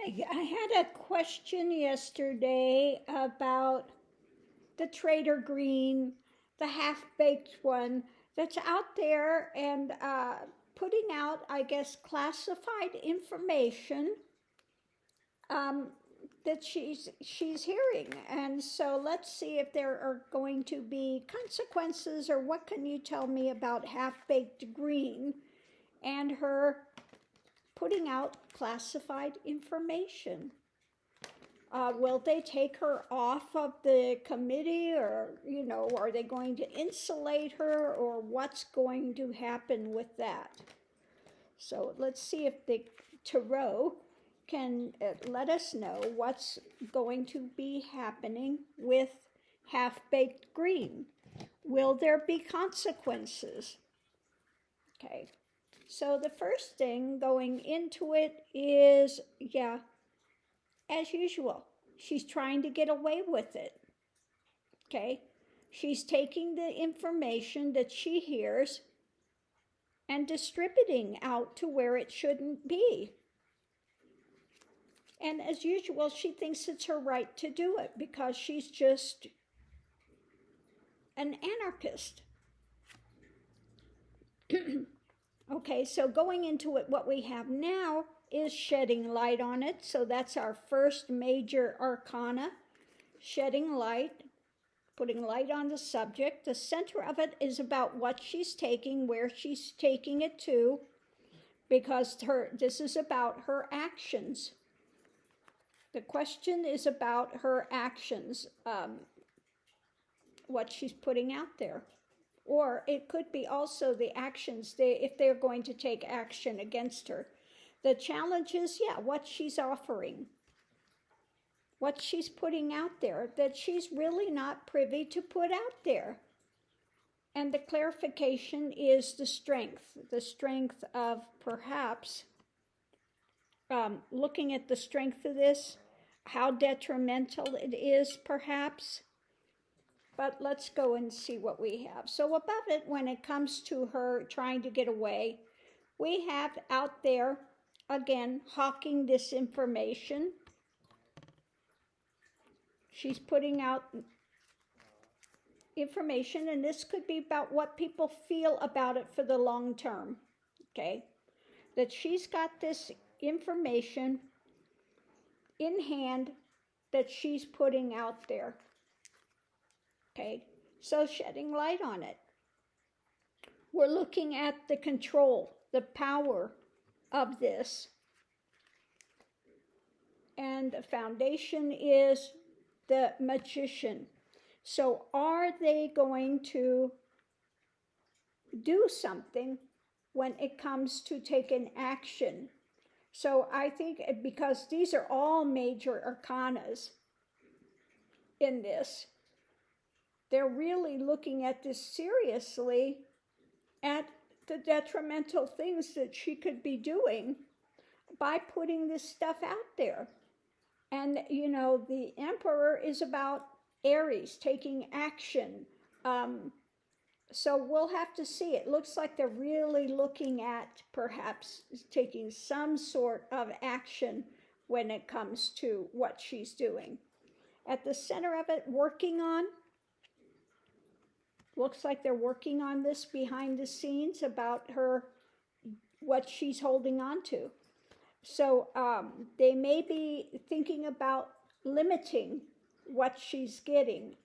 I had a question yesterday about the Trader Greene, the half-baked one that's out there and putting out, I guess, classified information that she's hearing. And so let's see if there are going to be consequences, or what can you tell me about half-baked Greene and her putting out classified information? Will they take her off of the committee, or, are they going to insulate her, or what's going to happen with that? So let's see if the tarot can let us know what's going to be happening with half-baked Greene. Will there be consequences? Okay, so the first thing going into it is, as usual, she's trying to get away with it. Okay, she's taking the information that she hears and distributing out to where it shouldn't be. And as usual, she thinks it's her right to do it because she's just an anarchist. Okay, so going into it, what we have now is shedding light on it. So that's our first major arcana, shedding light, putting light on the subject. The center of it is about what she's taking, where she's taking it to, because this is about her actions. The question is about her actions, what she's putting out there. Or it could be also the actions, if they're going to take action against her. The challenge is, what she's offering, what she's putting out there, that she's really not privy to put out there. And the clarification is the strength of perhaps looking at the strength of this, how detrimental it is perhaps. But let's go and see what we have. So above it, when it comes to her trying to get away, we have out there, again, hawking this information. She's putting out information, and this could be about what people feel about it for the long term, okay? That she's got this information in hand that she's putting out there. Okay, so shedding light on it. We're looking at the control, the power of this. And the foundation is the Magician. So are they going to do something when it comes to taking action? So I think because these are all major arcanas in this, they're really looking at this seriously, at the detrimental things that she could be doing by putting this stuff out there. And, the Emperor is about Aries taking action. So we'll have to see. It looks like they're really looking at perhaps taking some sort of action when it comes to what she's doing. At the center of it, working on, looks like they're working on this behind the scenes about her, what she's holding on to. So they may be thinking about limiting what she's getting,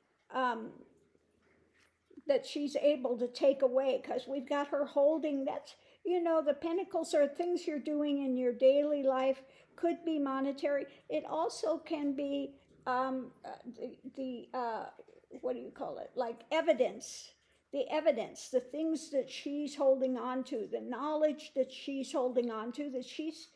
that she's able to take away, because we've got her holding, that's, the pentacles are things you're doing in your daily life, could be monetary. It also can be what do you call it? Like evidence, the things that she's holding on to, the knowledge that she's holding on to, that she's,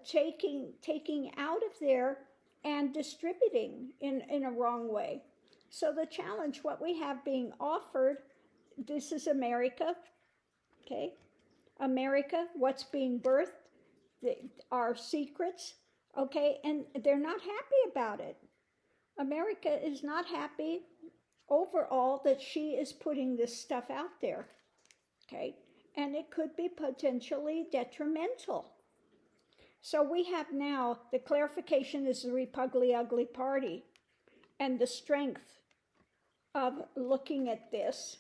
taking out of there and distributing in a wrong way. So the challenge, what we have being offered, this is America, okay? America, what's being birthed, our secrets, okay? And they're not happy about it. America is not happy overall that she is putting this stuff out there, okay? And it could be potentially detrimental. So we have now, the clarification is the Repugly Ugly Party, and the strength of looking at this,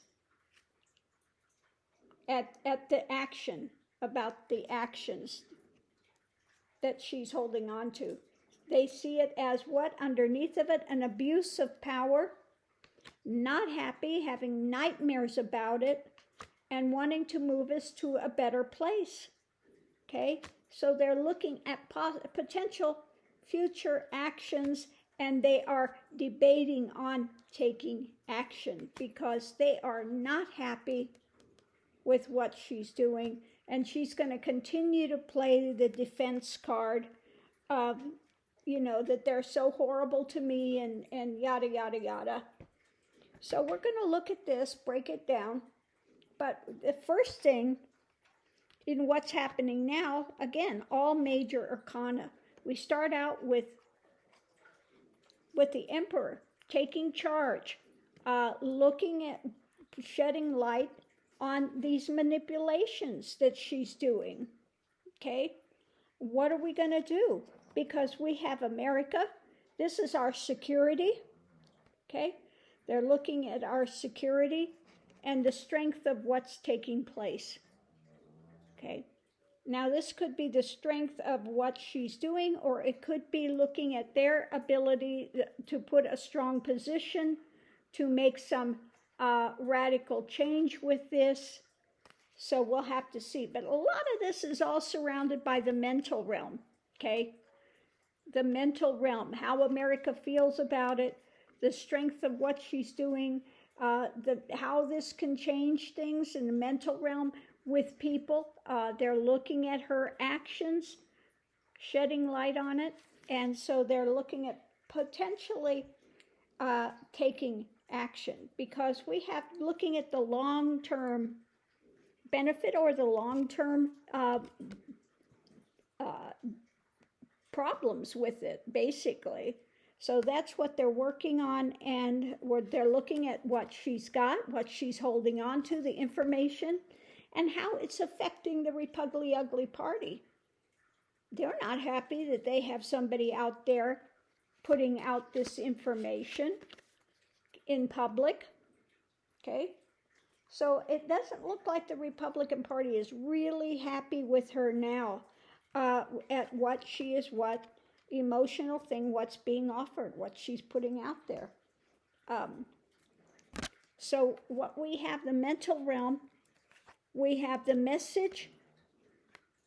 at the action, about the actions that she's holding on to. They see it as what underneath of it? An abuse of power, not happy, having nightmares about it, and wanting to move us to a better place. Okay, so they're looking at potential future actions, and they are debating on taking action because they are not happy with what she's doing, and she's going to continue to play the defense card of, you know, that they're so horrible to me and yada, yada, yada. So we're going to look at this, break it down. But the first thing in what's happening now, again, all major arcana. We start out with the Emperor taking charge, looking at shedding light on these manipulations that she's doing. Okay, what are we going to do? Because we have America. This is our security. Okay, they're looking at our security and the strength of what's taking place. Okay, now this could be the strength of what she's doing, or it could be looking at their ability to put a strong position, to make some radical change with this. So we'll have to see. But a lot of this is all surrounded by the mental realm, okay? The mental realm, how America feels about it, the strength of what she's doing, how this can change things in the mental realm with people. They're looking at her actions, shedding light on it, and so they're looking at potentially taking action, because we have looking at the long-term benefit or the long-term problems with it, basically. So that's what they're working on, and they're looking at what she's got, what she's holding on to, the information, and how it's affecting the Repugly Ugly Party. They're not happy that they have somebody out there putting out this information in public. Okay, so it doesn't look like the Republican Party is really happy with her now at what she is, what emotional thing, what's being offered, what she's putting out there. So what we have, the mental realm, we have the message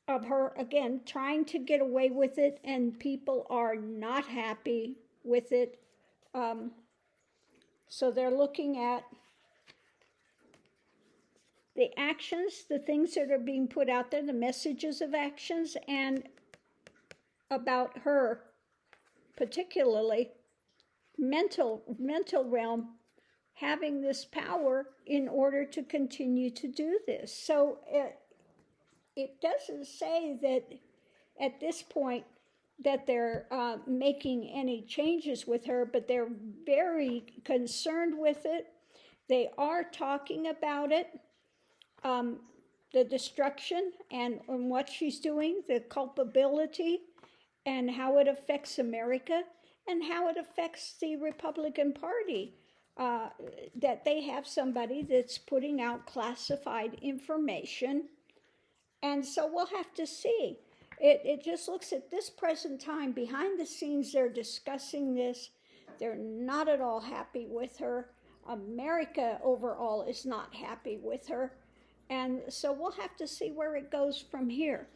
of her, again, trying to get away with it, and people are not happy with it. So they're looking at the actions, the things that are being put out there, the messages of actions, and about her, particularly mental realm, having this power in order to continue to do this. So it doesn't say that at this point that they're making any changes with her, but they're very concerned with it. They are talking about it, the destruction and what she's doing, the culpability, and how it affects America, and how it affects the Republican Party, that they have somebody that's putting out classified information. And so we'll have to see. It just looks at this present time. Behind the scenes, they're discussing this. They're not at all happy with her. America overall is not happy with her. And so we'll have to see where it goes from here.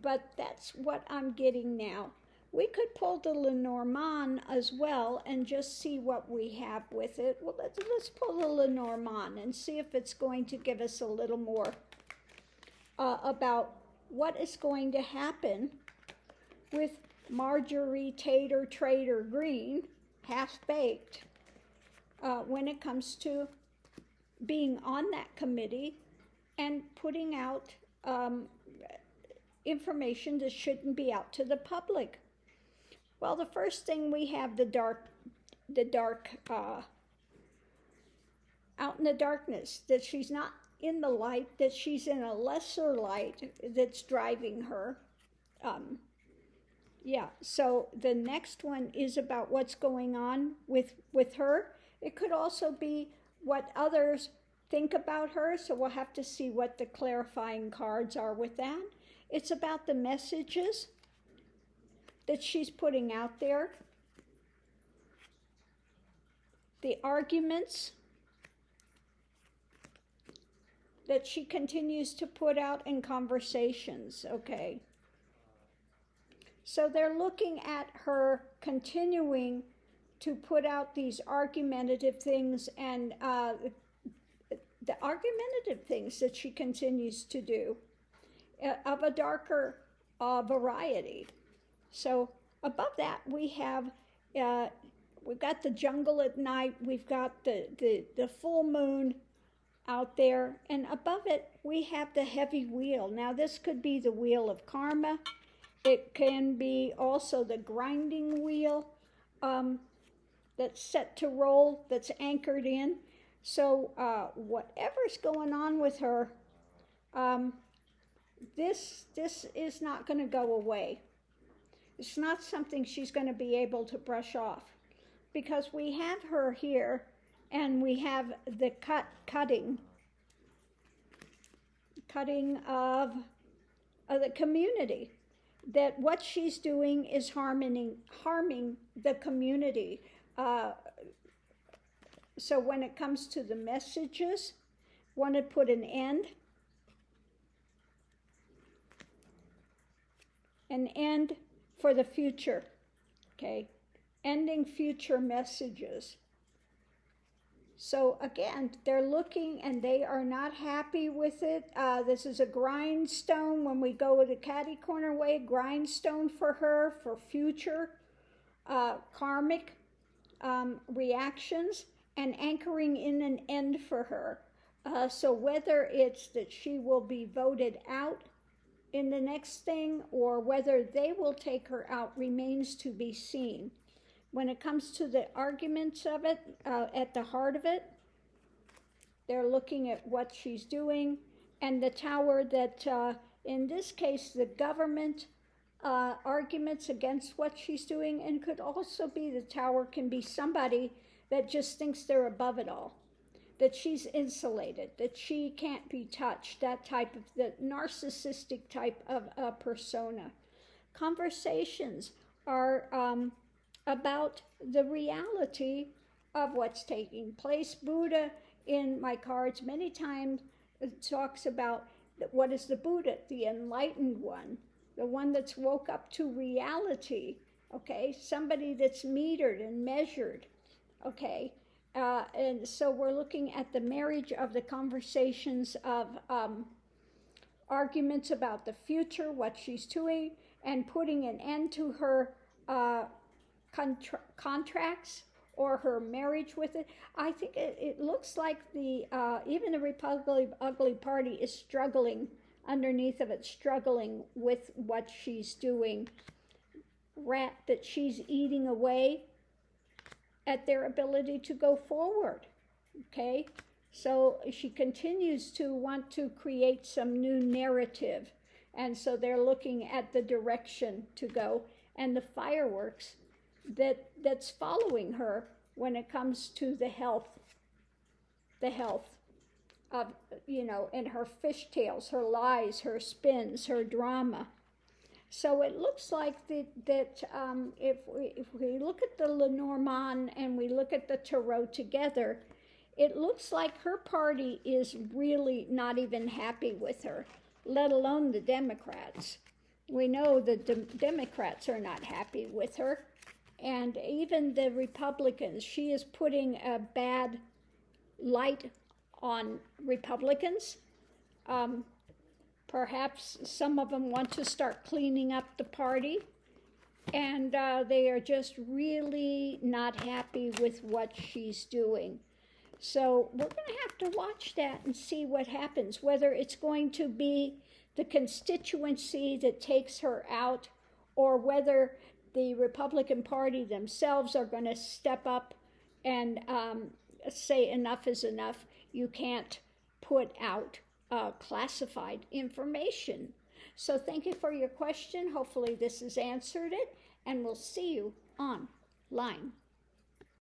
But that's what I'm getting now. We could pull the Lenormand as well and just see what we have with it. Well, let's pull the Lenormand and see if it's going to give us a little more about what is going to happen with Marjorie Tater Trader Greene, half-baked, when it comes to being on that committee and putting out information that shouldn't be out to the public. Well, the first thing we have the dark out in the darkness, that she's not in the light, that she's in a lesser light that's driving her. Yeah, so the next one is about what's going on with her. It could also be what others think about her, so we'll have to see what the clarifying cards are with that. It's about the messages that she's putting out there, the arguments that she continues to put out in conversations, okay? So they're looking at her continuing to put out these argumentative things and the argumentative things that she continues to do of a darker variety. So above that we have we've got the jungle at night, we've got the full moon out there, and above it we have the heavy wheel. Now this could be the wheel of karma. It can be also the grinding wheel that's set to roll, that's anchored in. So whatever's going on with her, this is not going to go away. It's not something she's going to be able to brush off, because we have her here and we have the cutting of the community, that what she's doing is harming the community. So when it comes to the messages, want to put an end for the future, okay? Ending future messages. So again, they're looking and they are not happy with it. This is a grindstone. When we go the catty corner way, grindstone for her for future karmic reactions, and anchoring in an end for her. So whether it's that she will be voted out in the next thing or whether they will take her out remains to be seen. When it comes to the arguments of it, at the heart of it, they're looking at what she's doing, and the tower that, in this case, the government arguments against what she's doing, and could also be the tower can be somebody that just thinks they're above it all, that she's insulated, that she can't be touched, that type of, the narcissistic type of persona. Conversations are about the reality of what's taking place. Buddha, in my cards, many times talks about what is the Buddha, the enlightened one, the one that's woke up to reality, okay? Somebody that's metered and measured, okay? And so we're looking at the marriage of the conversations of arguments about the future, what she's doing, and putting an end to her contracts or her marriage with it. I think it looks like the even the Republican Ugly Party is struggling underneath of it, struggling with what she's doing. That she's eating away at their ability to go forward, okay? So she continues to want to create some new narrative, and so they're looking at the direction to go and the fireworks that's following her when it comes to the health of, in her fishtails, her lies, her spins, her drama. So it looks like that if we look at the Lenormand and we look at the Tarot together, it looks like her party is really not even happy with her, let alone the Democrats. We know the Democrats are not happy with her. And even the Republicans, she is putting a bad light on Republicans. Perhaps some of them want to start cleaning up the party, and they are just really not happy with what she's doing. So we're going to have to watch that and see what happens, whether it's going to be the constituency that takes her out, or whether the Republican Party themselves are going to step up and say enough is enough. You can't put out classified information. So thank you for your question. Hopefully this has answered it, and we'll see you online.